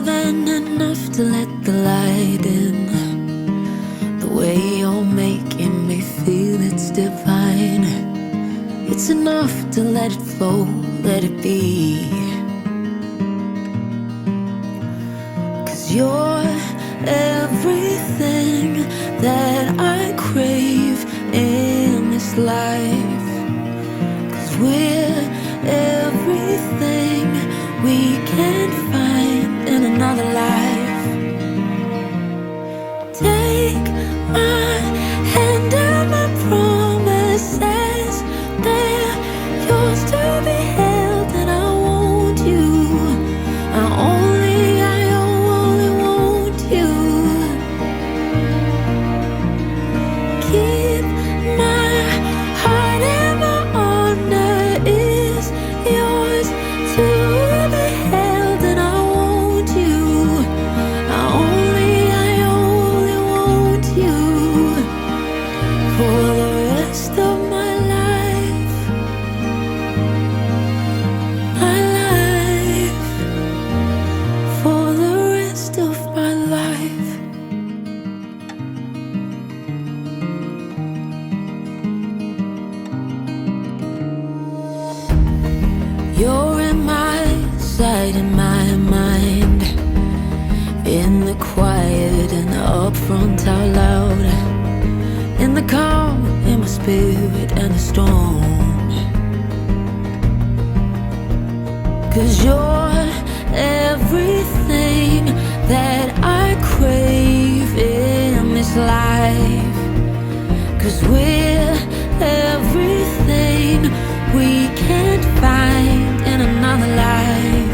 more than enough to let the light in. The way you're making me feel it's divine. It's enough to let it flow, let it be. 'Cause you're everything that I crave in this life. 'Cause we're everything we can't find in another life. Take my hand and my promises, they're yours to be held, and I want you. I only want you. Keep my heart and my honor is yours to be held, and I want you. I only want you for the rest of my life. My life, for the rest of my life. You're in my sight and my mind, in the quiet and up front out loud, in the calm, in my spirit and the storm. 'Cause you're everything that I crave in this life. 'Cause we're everything we can't find in another life.